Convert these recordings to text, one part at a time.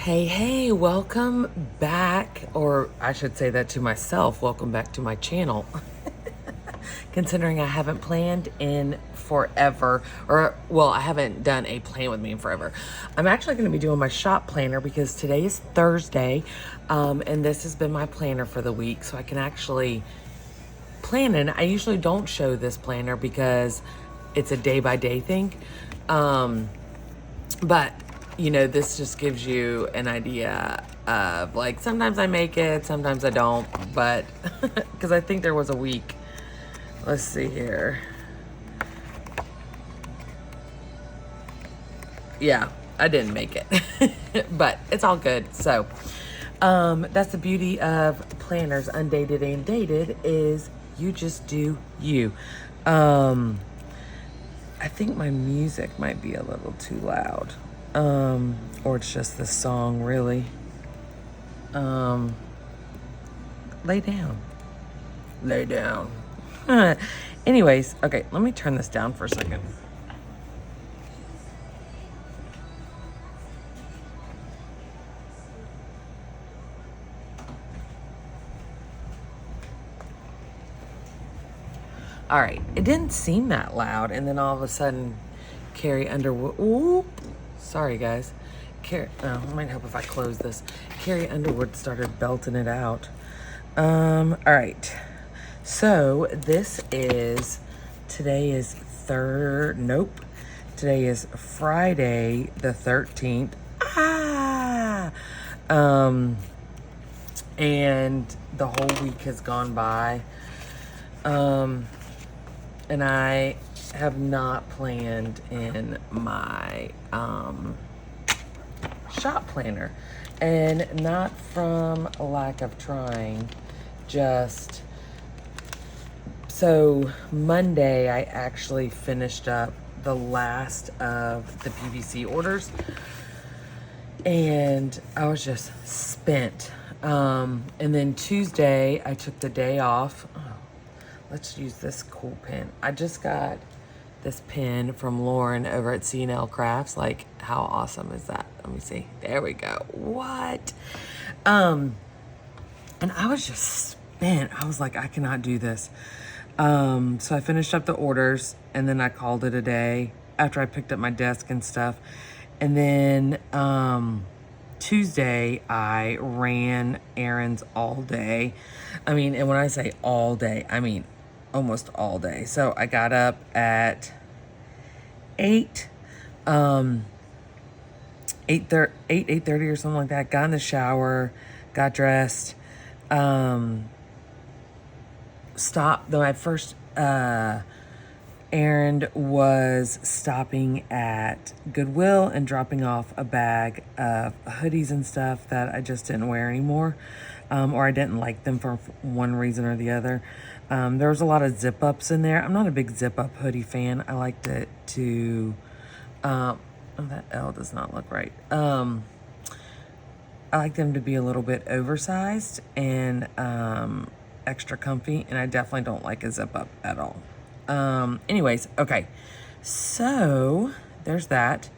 Hey, welcome back, or I should say that to myself, welcome back to my channel. Considering I haven't planned in forever, well, I haven't done a plan with me in forever. I'm actually going to be doing my shop planner because today is Thursday, and this has been my planner for the week, so I can actually plan it. I usually don't show this planner because it's a day-by-day thing, but you know, this just gives you an idea of, like, sometimes I make it, sometimes I don't, but because I think there was a week. Let's see here. Yeah, I didn't make it, but it's all good. So that's the beauty of planners, undated and dated, is you just do you. I think my music might be a little too loud. Or it's just this song, really. Lay down. Lay down. Anyways, okay, let me turn this down for a second. All right, it didn't seem that loud, and then all of a sudden, Carrie Underwood, ooh, sorry guys. It might help if I close this. Carrie Underwood started belting it out. All right. So today is Today is Friday the 13th. And the whole week has gone by. And I have not planned in my, shop planner, and not from a lack of trying, just so Monday I actually finished up the last of the PVC orders, and I was just spent. And then Tuesday I took the day off. Oh, let's use this cool pen. I just got this pen from Lauren over at C&L Crafts. Like, how awesome is that? Let me see. There we go. What? And I was just spent. I was like, I cannot do this. So I finished up the orders, and then I called it a day after I picked up my desk and stuff. And then Tuesday I ran errands all day. I mean, and when I say all day, I mean almost all day. So I got up at 8:30 or something like that. Got in the shower, got dressed, stopped. Though my first errand was stopping at Goodwill and dropping off a bag of hoodies and stuff that I just didn't wear anymore, or I didn't like them for one reason or the other. There was a lot of zip ups in there. I'm not a big zip up hoodie fan. I liked it to, oh, that L does not look right. I like them to be a little bit oversized and extra comfy, and I definitely don't like a zip up at all. Anyways, okay, so there's that.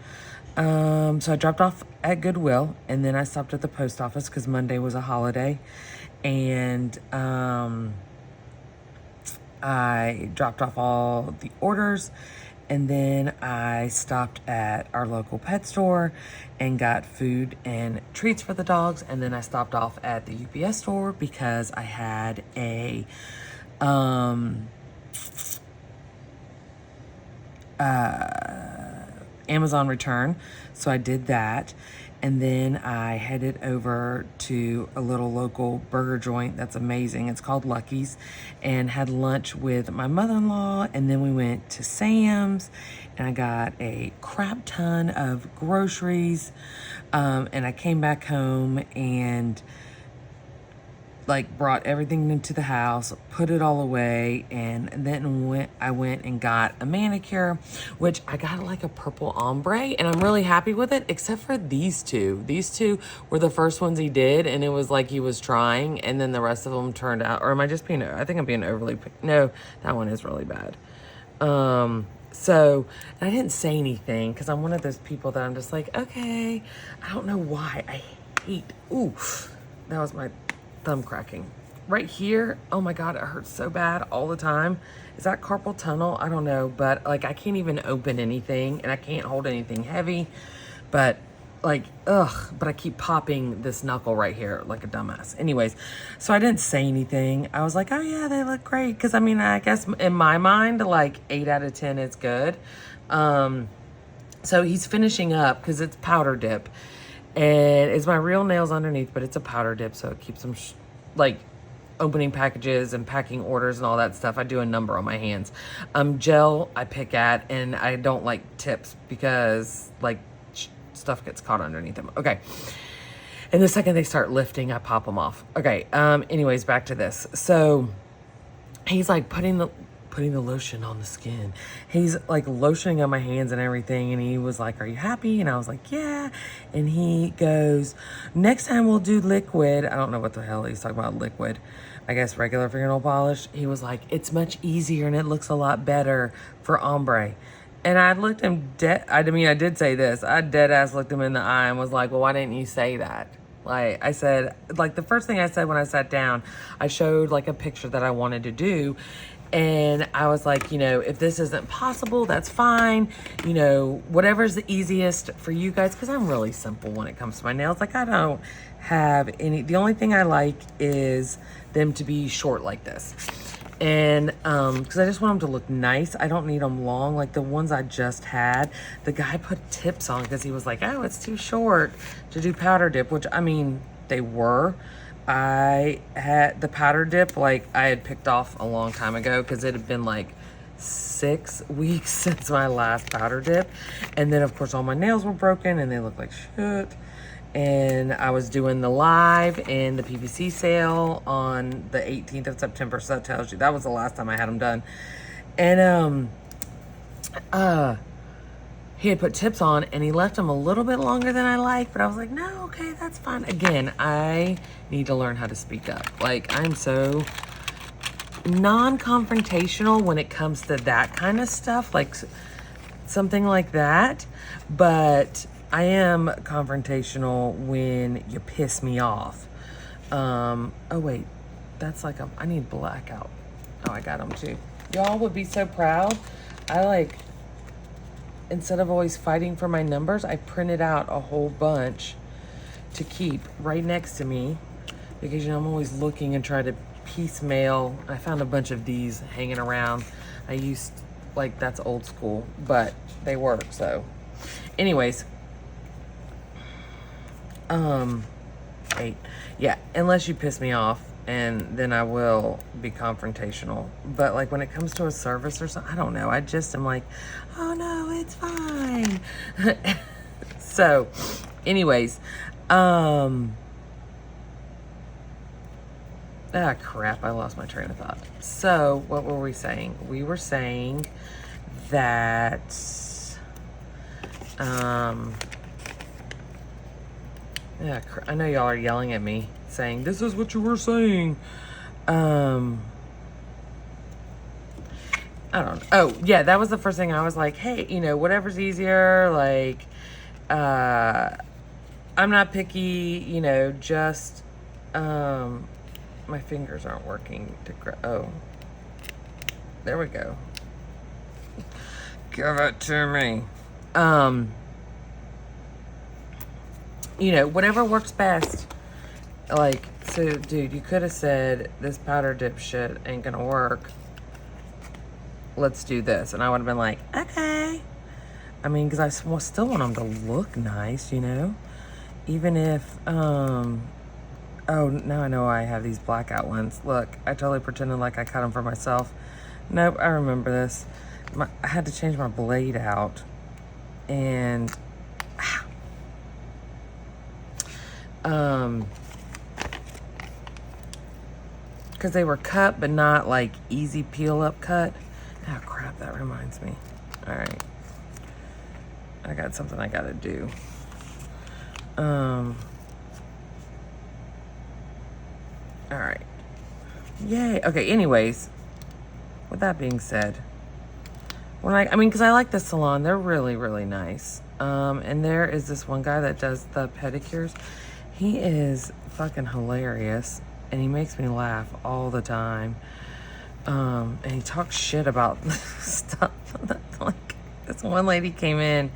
So I dropped off at Goodwill, and then I stopped at the post office because Monday was a holiday, and I dropped off all the orders, and then I stopped at our local pet store and got food and treats for the dogs, and then I stopped off at the UPS store because I had a Amazon return, so I did that. And then I headed over to a little local burger joint that's amazing. It's called Lucky's, and had lunch with my mother-in-law. And then we went to Sam's, and I got a crap ton of groceries. And I came back home and like brought everything into the house, put it all away, and then I went and got a manicure, which I got like a purple ombre, and I'm really happy with it, except for these two. These two were the first ones he did, and it was like he was trying, and then the rest of them turned out, or am I just being, I think I'm being overly, no, that one is really bad. So, and I didn't say anything because I'm one of those people that I'm just like, okay, I don't know why. I hate, ooh, that was my thumb cracking. Right here, oh my God, it hurts so bad all the time. Is that carpal tunnel? I don't know, but like I can't even open anything and I can't hold anything heavy, but like, ugh, but I keep popping this knuckle right here like a dumbass. Anyways, so I didn't say anything. I was like, oh yeah, they look great. Cause I mean, I guess in my mind, like 8 out of 10 is good. So he's finishing up cause it's powder dip and it's my real nails underneath, but it's a powder dip. So it keeps them like opening packages and packing orders and all that stuff. I do a number on my hands. Gel I pick at, and I don't like tips because like stuff gets caught underneath them. Okay. And the second they start lifting, I pop them off. Okay. Anyways, back to this. So he's like putting the lotion on the skin. He's like lotioning on my hands and everything. And he was like, are you happy? And I was like, yeah. And he goes, next time we'll do liquid. I don't know what the hell he's talking about, liquid. I guess regular fingernail polish. He was like, it's much easier and it looks a lot better for ombre. And I looked him dead. I mean, I did say this. I dead ass looked him in the eye and was like, well, why didn't you say that? Like I said, like the first thing I said when I sat down, I showed like a picture that I wanted to do. And I was like, you know, if this isn't possible, that's fine. You know, whatever's the easiest for you guys. Cause I'm really simple when it comes to my nails. Like I don't have any, the only thing I like is them to be short like this. And because I just want them to look nice. I don't need them long like the ones I just had. The guy put tips on because he was like, oh, it's too short to do powder dip, which I mean, they were. I had the powder dip, like I had picked off a long time ago because it had been like 6 weeks since my last powder dip. And then of course all my nails were broken and they looked like shit. And I was doing the live and the PVC sale on the 18th of September. So that tells you, that was the last time I had them done. And he had put tips on and he left them a little bit longer than I like, but I was like, no, okay, that's fine. Again, I need to learn how to speak up. Like I'm so non-confrontational when it comes to that kind of stuff, like something like that. But I am confrontational when you piss me off. Oh wait, that's like I need blackout. Oh, I got them too. Y'all would be so proud. I like, instead of always fighting for my numbers, I printed out a whole bunch to keep right next to me because, you know, I'm always looking and try to piecemeal. I found a bunch of these hanging around. I used, like, that's old school, but they work. So anyways, 8. Yeah, unless you piss me off, and then I will be confrontational. But like when it comes to a service or something, I don't know. I just am like, oh no, it's fine. So, anyways, ah, crap, I lost my train of thought. So, what were we saying? We were saying that, yeah, I know y'all are yelling at me saying, this is what you were saying. I don't know. Oh, yeah, that was the first thing I was like, hey, you know, whatever's easier. Like, I'm not picky, you know, just, my fingers aren't working to oh, there we go. Give it to me. You know, whatever works best. Like, so, dude, you could have said, this powder dip shit ain't gonna work. Let's do this. And I would have been like, okay. I mean, because I still want them to look nice, you know? Even if, oh, now I know I have these blackout ones. Look, I totally pretended like I cut them for myself. Nope, I remember this. I had to change my blade out. And, because they were cut, but not like easy peel up cut. Oh crap, that reminds me. All right. I got something I gotta do. All right. Yay. Okay, anyways, with that being said, I mean, because I like the salon. They're really, really nice. And there is this one guy that does the pedicures. He is fucking hilarious, and he makes me laugh all the time. And he talks shit about stuff. Like, this one lady came in,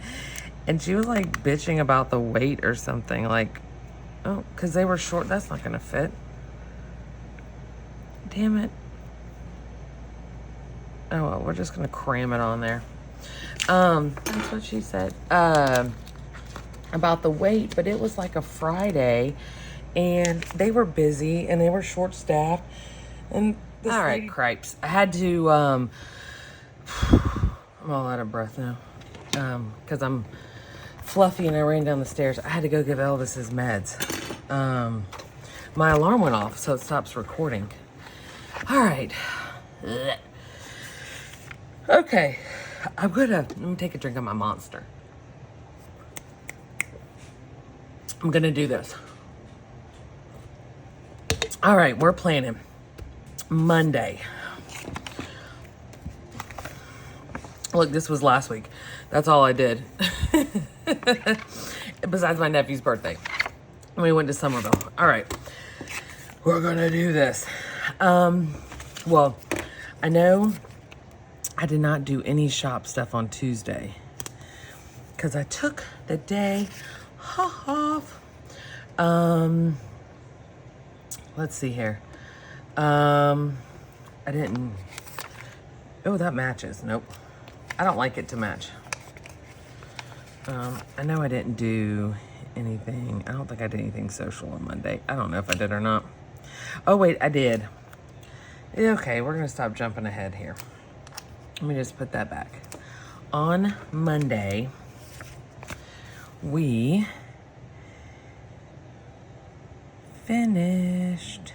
and she was like bitching about the weight or something. Like, oh, because they were short. That's not gonna fit. Damn it. Oh well, we're just gonna cram it on there. That's what she said. About the weight, but it was like a Friday, and they were busy and they were short staffed. And all right, cripes. I had to. I'm all out of breath now, because I'm fluffy and I ran down the stairs. I had to go give Elvis his meds. My alarm went off, so it stops recording. All right. Okay, let me take a drink of my Monster. I'm gonna do this. All right, we're planning Monday. Look, this was last week. That's all I did. Besides my nephew's birthday. And we went to Somerville. All right, we're gonna do this. Well, I know I did not do any shop stuff on Tuesday because I took the day off. Let's see here. I didn't. Oh, that matches. Nope. I don't like it to match. I know I didn't do anything. I don't think I did anything social on Monday. I don't know if I did or not. Oh, wait, I did. Okay, we're going to stop jumping ahead here. Let me just put that back. On Monday, we finished.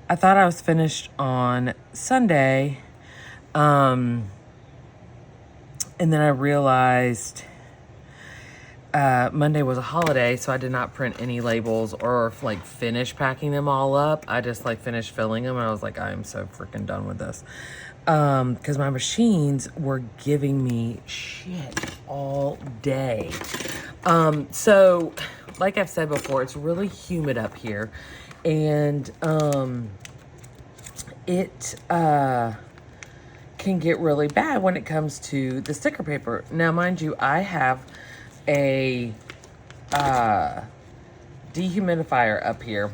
I thought I was finished on Sunday. And then I realized Monday was a holiday, so I did not print any labels or like finish packing them all up. I just like finished filling them, and I was like, I am so freaking done with this. Because my machines were giving me shit all day. So like I've said before, it's really humid up here, and it can get really bad when it comes to the sticker paper. Now, mind you, I have a dehumidifier up here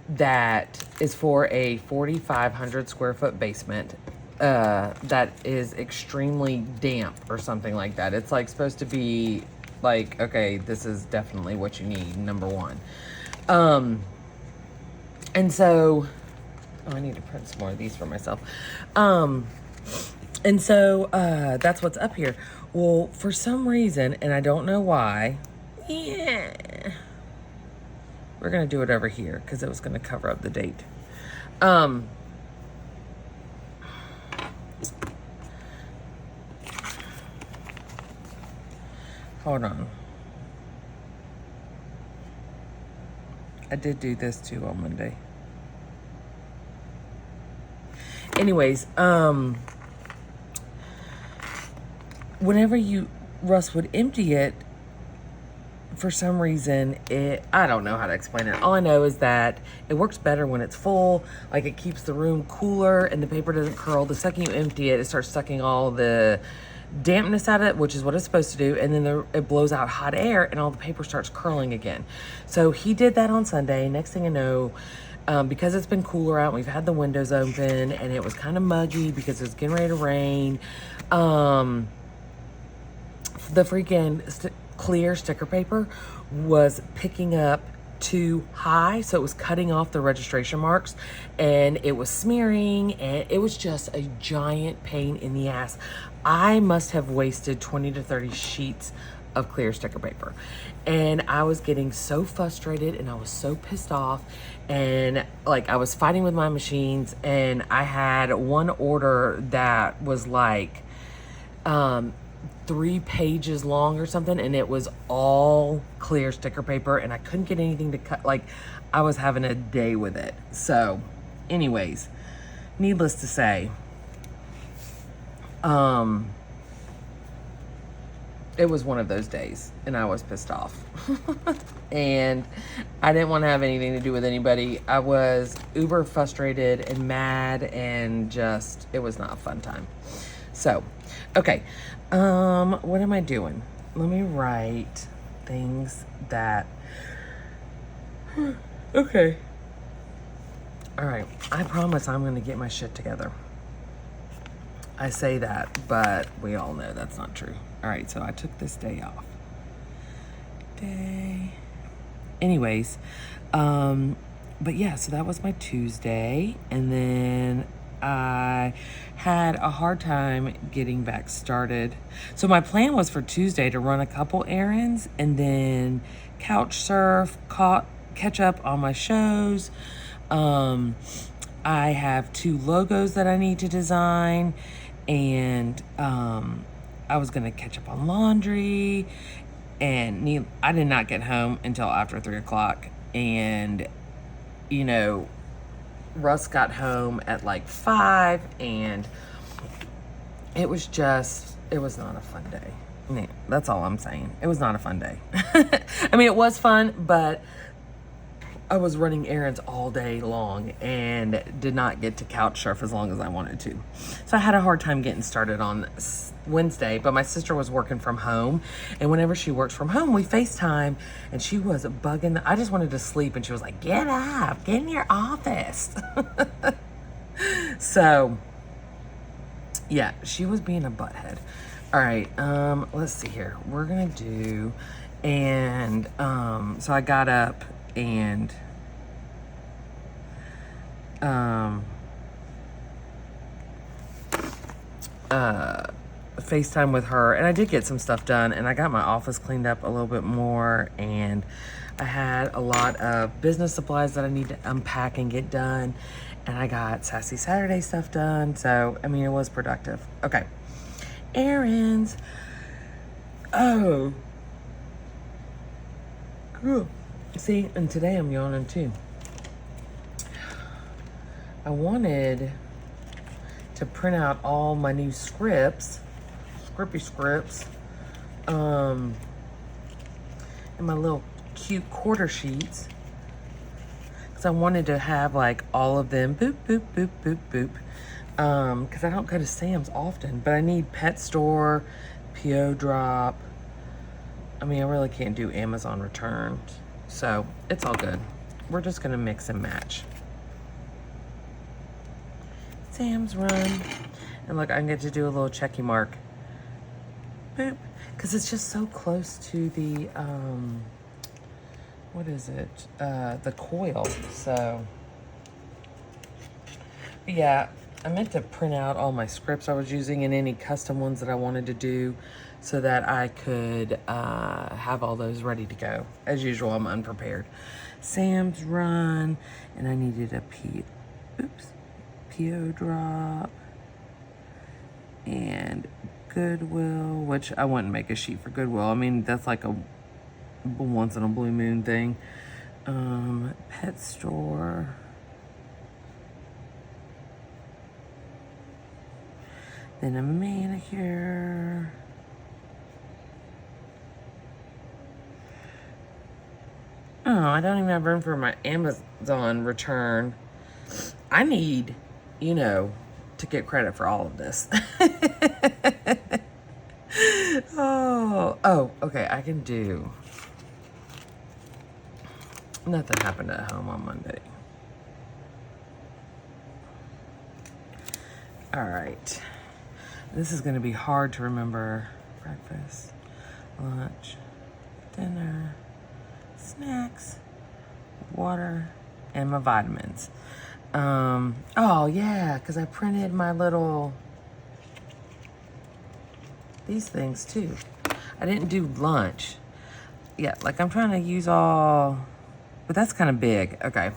that is for a 4,500 square foot basement that is extremely damp or something like that. It's like supposed to be like, okay, this is definitely what you need, number one. And so, oh, I need to print some more of these for myself. And so that's what's up here. Well, for some reason, and I don't know why, we're going to do it over here because it was going to cover up the date. Hold on. I did do this too on Monday. Anyways, whenever Russ would empty it, for some reason, I don't know how to explain it. All I know is that it works better when it's full. Like, it keeps the room cooler and the paper doesn't curl. The second you empty it, it starts sucking all the dampness out of it, which is what it's supposed to do. And then it blows out hot air and all the paper starts curling again. So he did that on Sunday. Next thing I know, because it's been cooler out, we've had the windows open and it was kind of muggy because it was getting ready to rain. The freaking clear sticker paper was picking up too high, so it was cutting off the registration marks and it was smearing, and it was just a giant pain in the ass. I must have wasted 20 to 30 sheets of clear sticker paper, and I was getting so frustrated and I was so pissed off, and like I was fighting with my machines, and I had one order that was like 3 pages long or something, and it was all clear sticker paper, and I couldn't get anything to cut. Like, I was having a day with it. So anyways, needless to say, it was one of those days, and I was pissed off. And I didn't want to have anything to do with anybody. I was uber frustrated and mad, and just, it was not a fun time. So, okay. What am I doing? Let me write things that... Okay. All right. I promise I'm going to get my shit together. I say that, but we all know that's not true. All right, so I took this day off. Anyways, but yeah, so that was my Tuesday. And then I had a hard time getting back started. So my plan was for Tuesday to run a couple errands and then couch surf, catch up on my shows. I have 2 logos that I need to design, and I was gonna catch up on laundry, and I did not get home until after 3 o'clock, and you know, Russ got home at like 5, and it was not a fun day. Yeah, that's all I'm saying. It was not a fun day. I mean, it was fun, but I was running errands all day long and did not get to couch surf as long as I wanted to. So I had a hard time getting started on Wednesday, but my sister was working from home, and whenever she works from home, we FaceTime, and she was bugging. I just wanted to sleep, and she was like, get up, get in your office. So yeah, she was being a butthead. All right, let's see here. We're gonna do, and so I got up and FaceTime with her, and I did get some stuff done, and I got my office cleaned up a little bit more, and I had a lot of business supplies that I need to unpack and get done, and I got Sassy Saturday stuff done. So I mean, it was productive. Okay, errands. Oh, cool. See, and today I'm yawning too. I wanted to print out all my new scripts, and my little cute quarter sheets, because I wanted to have like all of them, boop, boop, boop, boop, boop, because I don't go to Sam's often, but I need Pet Store, PO Drop. I mean, I really can't do Amazon returns, so it's all good. We're just gonna mix and match. Sam's Run, and look, I get to do a little checky mark, boop, because it's just so close to the what is it, the coil. So yeah, I meant to print out all my scripts I was using and any custom ones that I wanted to do, so that I could have all those ready to go. As usual, I'm unprepared. Sam's Run, and I needed a PO Drop, and Goodwill, which I wouldn't make a sheet for Goodwill. I mean, that's like a once in a blue moon thing. Pet Store. Then a manicure. Oh, I don't even have room for my Amazon return. I need, you know, to get credit for all of this. Oh, okay, I can do. Nothing happened at home on Monday. All right. This is going to be hard to remember. Breakfast, lunch, dinner, snacks, water, and my vitamins. Oh yeah, because I printed my little, these things too. I didn't do lunch. Yeah, like I'm trying to use all, but that's kind of big. Okay.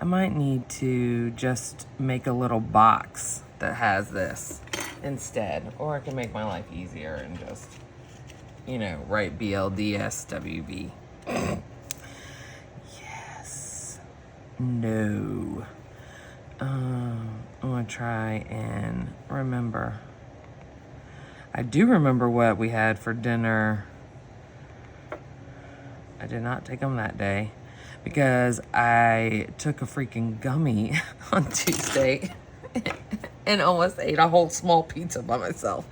I might need to just make a little box that has this instead, or I can make my life easier and just, you know, write BLDSWB. Yes. No. I want to try and remember. I do remember what we had for dinner. I did not take them that day because I took a freaking gummy on Tuesday and almost ate a whole small pizza by myself.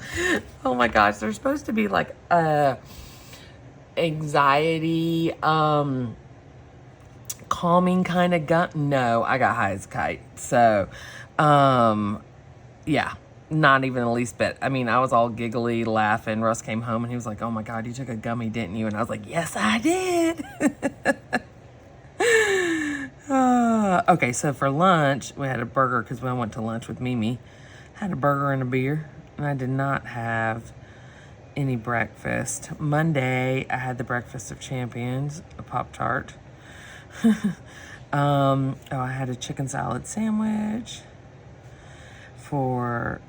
Oh my gosh, they're supposed to be like anxiety calming kind of gum. No, I got high as a kite. So yeah, not even the least bit. I mean, I was all giggly, laughing. Russ came home and he was like, "Oh my God, you took a gummy, didn't you?" And I was like, "Yes, I did." Okay, so for lunch, we had a burger because we went to lunch with Mimi. Had a burger and a beer, and I did not have any breakfast. Monday, I had the Breakfast of Champions, a Pop-Tart. I had a chicken salad sandwich for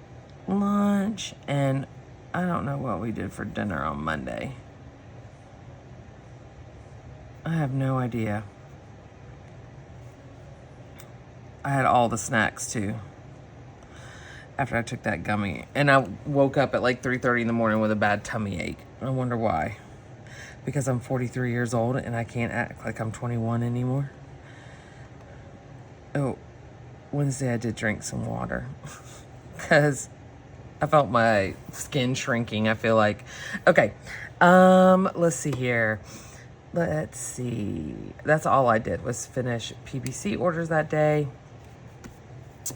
lunch, and I don't know what we did for dinner on Monday. I have no idea. I had all the snacks too after I took that gummy, and I woke up at like 3:30 in the morning with a bad tummy ache. I wonder why. Because I'm 43 years old and I can't act like I'm 21 anymore. Oh, Wednesday I did drink some water because I felt my skin shrinking, I feel like. Okay, let's see here. Let's see. That's all I did was finish PBC orders that day.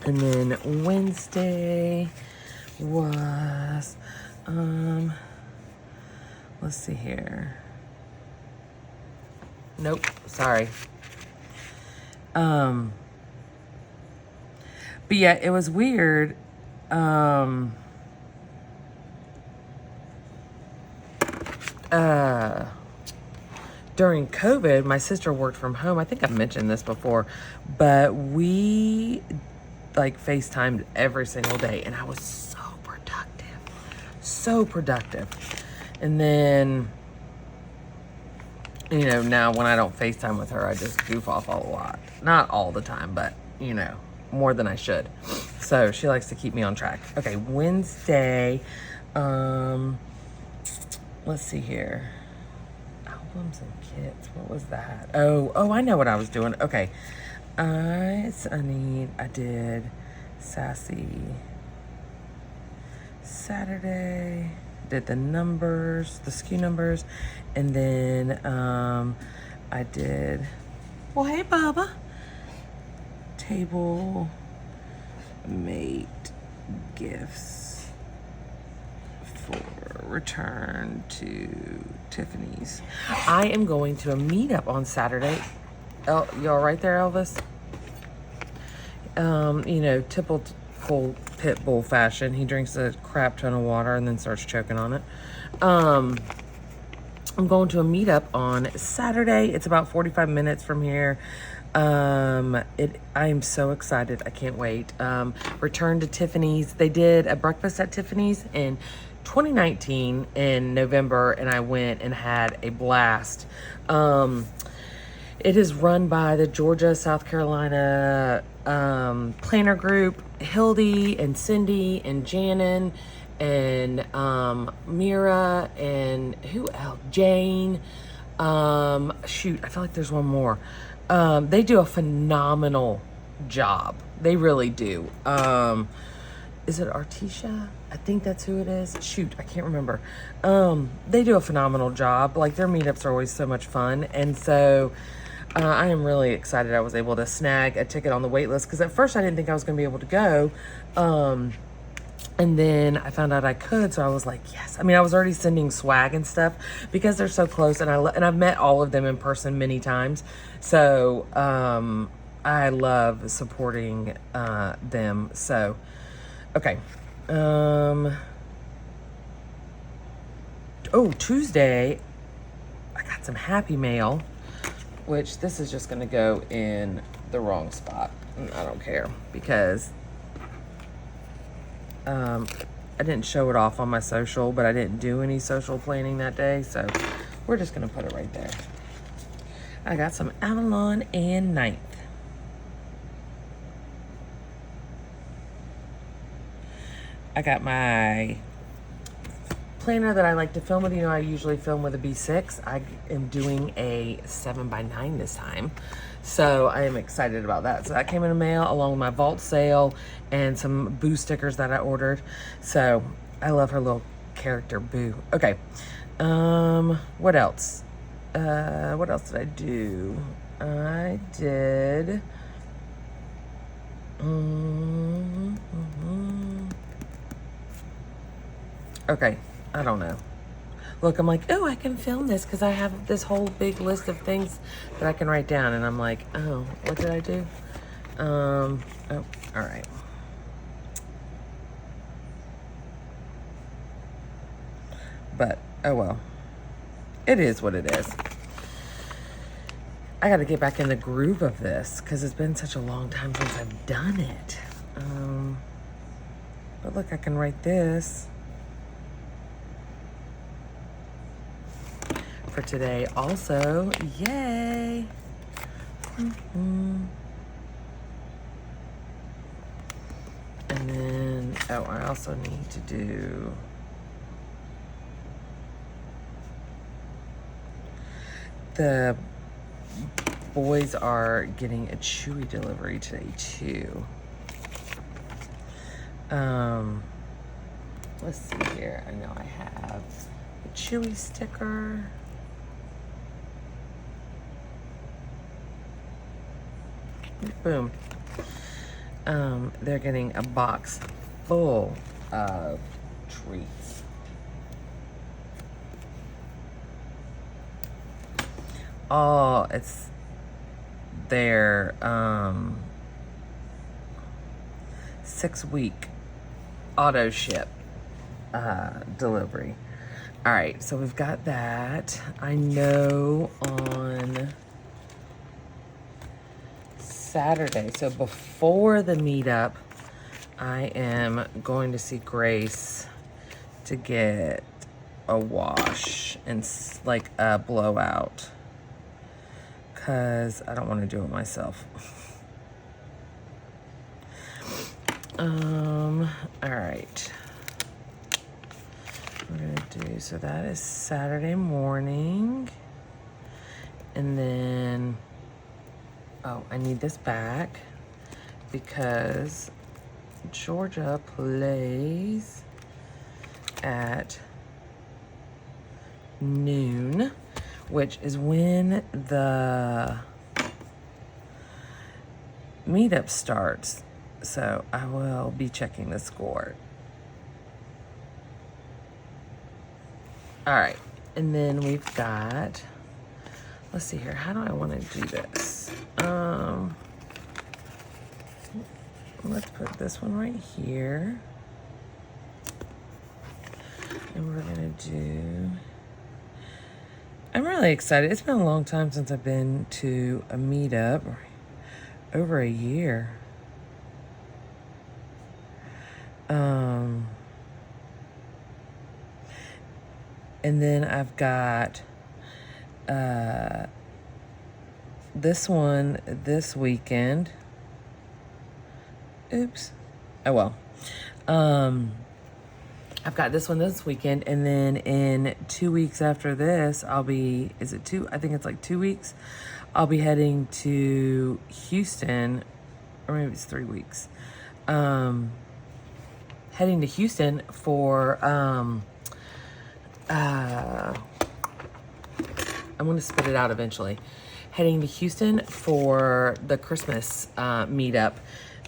And then Wednesday was, let's see here. Nope, sorry. But yeah, it was weird. During COVID, my sister worked from home. I think I've mentioned this before, but we like FaceTimed every single day, and I was so productive. And then, you know, now when I don't FaceTime with her, I just goof off a lot. Not all the time, but, you know, more than I should. So she likes to keep me on track. Okay, Wednesday, let's see here. Albums and kits, what was that? Oh, I know what I was doing. Okay, I did Sassy Saturday, did the numbers, the SKU numbers, and then I did, well, hey Bubba, table mate gifts for return to Tiffany's. I am going to a meetup on Saturday. Y'all right there, Elvis? You know, typical pit bull fashion. He drinks a crap ton of water and then starts choking on it. I'm going to a meetup on Saturday. It's about 45 minutes from here. I am so excited. I can't wait. Return to Tiffany's. They did a breakfast at Tiffany's in 2019 in November, and I went and had a blast. It is run by the Georgia, South Carolina planner group, Hildy and Cindy and Janin and Mira and who else? Jane. Shoot, I feel like there's one more. They do a phenomenal job. They really do. Is it Artisha? I think that's who it is. Shoot, I can't remember. They do a phenomenal job. Like, their meetups are always so much fun. And so I am really excited I was able to snag a ticket on the wait list, because at first I didn't think I was going to be able to go. And then I found out I could, so I was like, yes. I mean, I was already sending swag and stuff because they're so close, and I've met all of them in person many times. So I love supporting them. So, okay. Tuesday, I got some Happy Mail, which this is just going to go in the wrong spot. I don't care, because I didn't show it off on my social, but I didn't do any social planning that day, so we're just going to put it right there. I got some Avalon and Ninth. I got my planner that I like to film with. You know, I usually film with a B6. I am doing a 7x9 this time. So I am excited about that. So that came in the mail along with my vault sale and some Boo stickers that I ordered. So I love her little character, Boo. Okay. What else? What else did I do? I did... Okay, I don't know. Look, I'm like, oh, I can film this because I have this whole big list of things that I can write down. And I'm like, oh, what did I do? Oh, all right. But, oh well. It is what it is. I got to get back in the groove of this because it's been such a long time since I've done it. But look, I can write this for today also. Yay! And then, oh, I also need to do the boys are getting a Chewy delivery today too. Let's see here. I know I have a Chewy sticker. Boom. They're getting a box full of treats. Oh, it's their 6-week auto ship delivery. All right, so we've got that. I know on Saturday, so before the meetup, I am going to see Grace to get a wash and like a blowout because I don't want to do it myself. All right. We're gonna do, so that is Saturday morning. And then, oh, I need this back because Georgia plays at noon, which is when the meetup starts. So I will be checking the score. All right, and then we've got, let's see here, how do I want to do this? Let's put this one right here. And we're gonna do, I'm really excited. It's been a long time since I've been to a meetup, over a year. And then I've got this one this weekend. Oops. Oh well. I've got this one this weekend, and then in 2 weeks after this, I'll be, is it 2? I think it's like 2 weeks. I'll be heading to Houston, or maybe it's 3 weeks. Heading to Houston for, I'm going to spit it out eventually. Heading to Houston for the Christmas meetup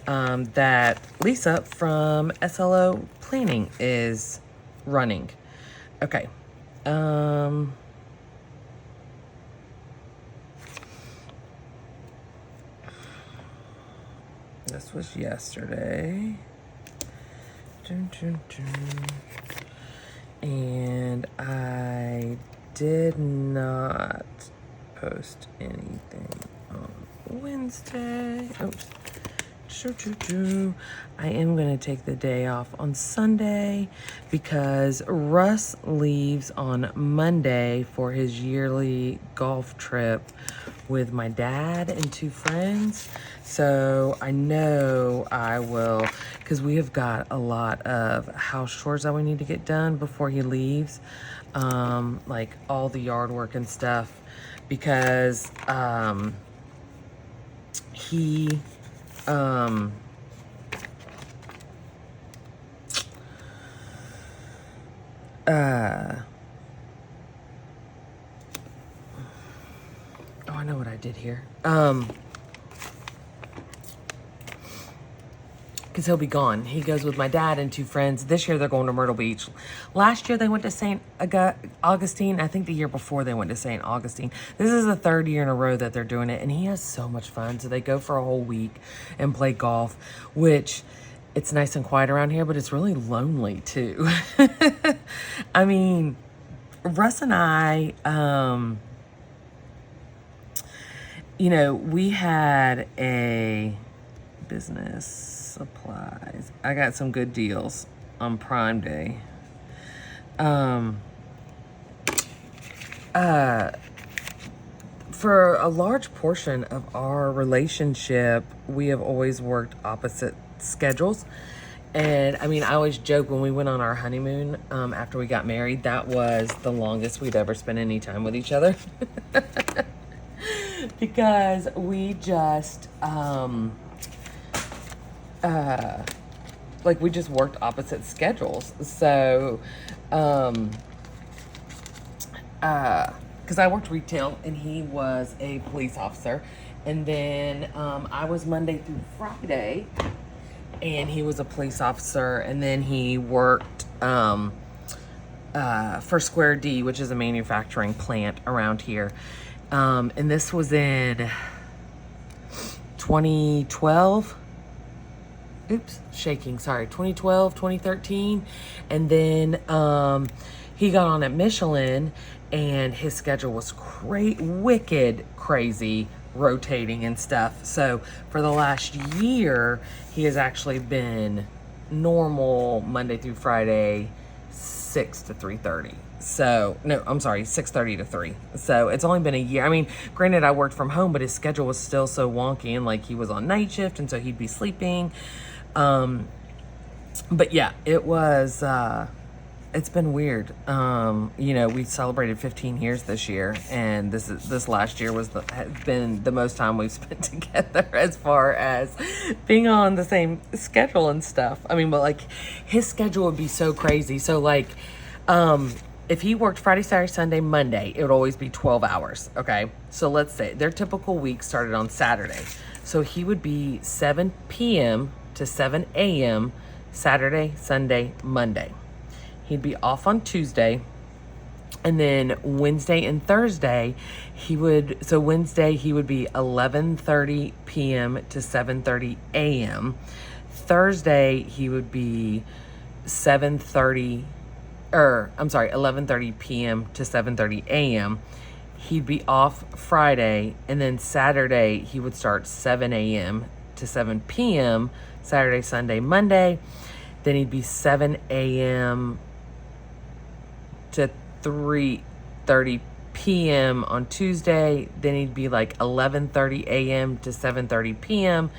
that Lisa from SLO Planning is running. Okay. This was yesterday. Dun, dun, dun. And I did not post anything on Wednesday. Oops. I am going to take the day off on Sunday because Russ leaves on Monday for his yearly golf trip with my dad and 2 friends. So I know I will, because we have got a lot of house chores that we need to get done before he leaves. Like all the yard work and stuff, because he oh, I know what I did here. Because he'll be gone. He goes with my dad and 2 friends. This year they're going to Myrtle Beach. Last year they went to St. Augustine. I think the year before they went to St. Augustine. This is the 3rd year in a row that they're doing it, and he has so much fun. So they go for a whole week and play golf, which it's nice and quiet around here, but it's really lonely too. I mean, Russ and I, you know, we had a business supplies. I got some good deals on Prime Day. For a large portion of our relationship, we have always worked opposite schedules. And I mean, I always joke when we went on our honeymoon, after we got married, that was the longest we'd ever spent any time with each other. Because we just, like we just worked opposite schedules. So, because I worked retail and he was a police officer. And then I was Monday through Friday and he was a police officer. And then he worked for Square D, which is a manufacturing plant around here. And this was in 2012. Oops, shaking, sorry, 2012, 2013. And then he got on at Michelin and his schedule was wicked crazy, rotating and stuff. So for the last year, he has actually been normal Monday through Friday, 6 to 3:30. So, no, I'm sorry, 6:30 to 3. So it's only been a year. I mean, granted, I worked from home, but his schedule was still so wonky, and like he was on night shift, and so he'd be sleeping. But yeah, it was, it's been weird. You know, we celebrated 15 years this year, and this last year has been the most time we've spent together as far as being on the same schedule and stuff. I mean, but like his schedule would be so crazy. So like, if he worked Friday, Saturday, Sunday, Monday, it would always be 12 hours. Okay. So let's say their typical week started on Saturday. So he would be 7 p.m. to 7 a.m. Saturday, Sunday, Monday. He'd be off on Tuesday. And then Wednesday and Thursday, Wednesday he would be 11:30 p.m. to 7:30 a.m. Thursday, he would be 11:30 p.m. to 7:30 a.m. He'd be off Friday, and then Saturday he would start 7 a.m. to 7 p.m. Saturday, Sunday, Monday. Then he'd be 7 a.m. to 3:30 p.m. on Tuesday. Then he'd be like 11:30 a.m. to 7:30 p.m.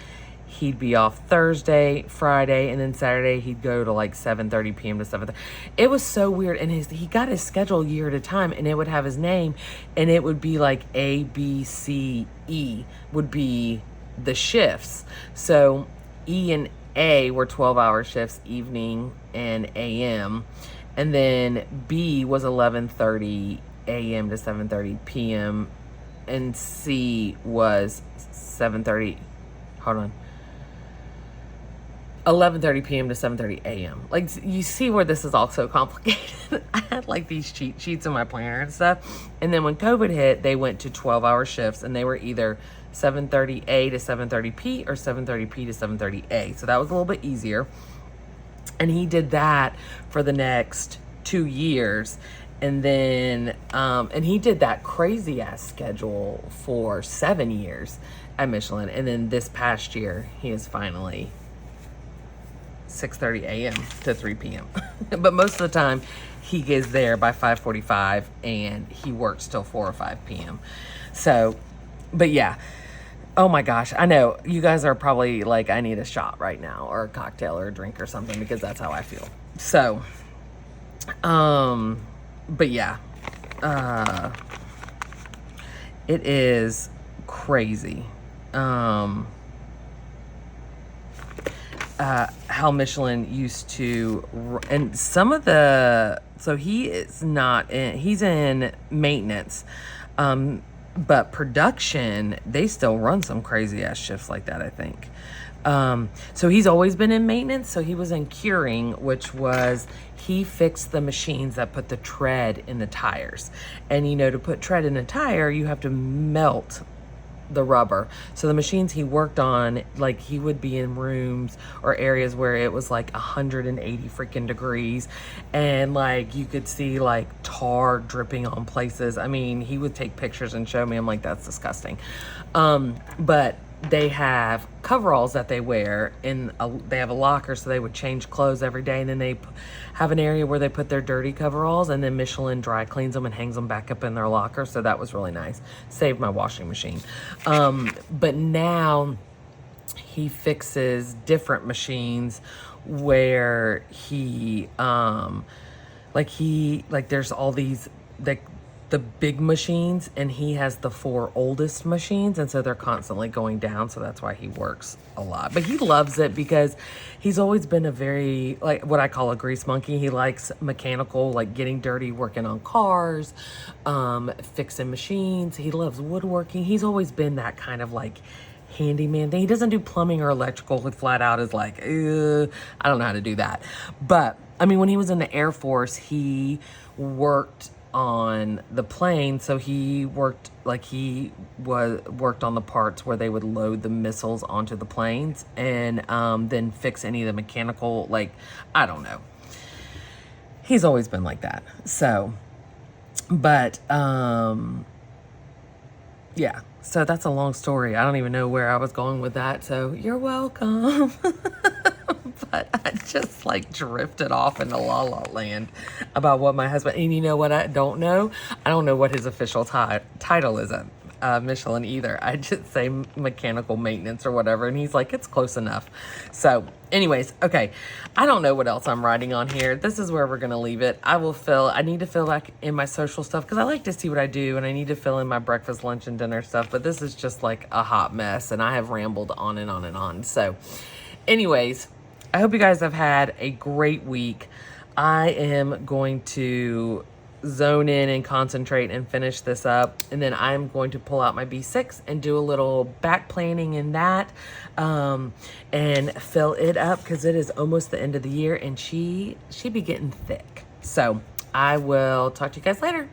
He'd be off Thursday, Friday, and then Saturday he'd go to like 7:30 p.m. to 7:30. It was so weird, and he got his schedule a year at a time, and it would have his name, and it would be like A, B, C, E would be the shifts. So E and A were 12-hour shifts, evening and AM, and then B was 11:30 a.m. to 7:30 p.m. and C was 11:30 p.m. to 7:30 a.m. Like, you see where this is all so complicated. I had like these cheat sheets in my planner and stuff. And then when COVID hit, they went to 12-hour shifts, and they were either 7:30 a to 7:30 p or 7:30 p to 7:30 a. So that was a little bit easier. And he did that for the next 2 years. And then, and he did that crazy ass schedule for 7 years at Michelin. And then this past year, he is finally 6:30 a.m. to 3 p.m. But most of the time he gets there by 5:45 and he works till 4 or 5 p.m. So But yeah. Oh my gosh. I know you guys are probably like, I need a shot right now or a cocktail or a drink or something because that's how I feel. So, but yeah, it is crazy. How Michelin used to, and some of the, so he is not in, he's in maintenance, but production, they still run some crazy ass shifts like that, I think. So he's always been in maintenance. So he was in curing, which was he fixed the machines that put the tread in the tires. And, you know, to put tread in a tire, you have to melt the rubber. So the machines he worked on, like he would be in rooms or areas where it was like 180 freaking degrees and like you could see like tar dripping on places. I mean, he would take pictures and show me. I'm like, that's disgusting. But they have coveralls that they wear they have a locker, so they would change clothes every day, and then they have an area where they put their dirty coveralls, and then Michelin dry cleans them and hangs them back up in their locker. So that was really nice. Saved my washing machine. But now he fixes different machines where he there's all these the big machines, and he has the 4 oldest machines, and so they're constantly going down, so that's why he works a lot. But he loves it because he's always been a very, like, what I call a grease monkey. He likes mechanical, like getting dirty, working on cars, fixing machines. He loves woodworking. He's always been that kind of like handyman thing. He doesn't do plumbing or electrical. He flat out is like, I don't know how to do that. But I mean, when he was in the Air Force, he worked on the plane, so he worked on the parts where they would load the missiles onto the planes, and then fix any of the mechanical, like, I don't know. He's always been like that. So, but yeah, so that's a long story. I don't even know where I was going with that, so you're welcome. But I just like drifted off into La La Land about what my husband, and you know what I don't know? I don't know what his official title is at Michelin either. I just say mechanical maintenance or whatever, and he's like, it's close enough. So anyways, okay, I don't know what else I'm writing on here. This is where we're going to leave it. I need to fill back in my social stuff because I like to see what I do, and I need to fill in my breakfast, lunch, and dinner stuff, but this is just like a hot mess, and I have rambled on and on and on. So anyways, I hope you guys have had a great week. I am going to zone in and concentrate and finish this up. And then I'm going to pull out my B6 and do a little back planning in that, and fill it up because it is almost the end of the year and she be getting thick. So I will talk to you guys later.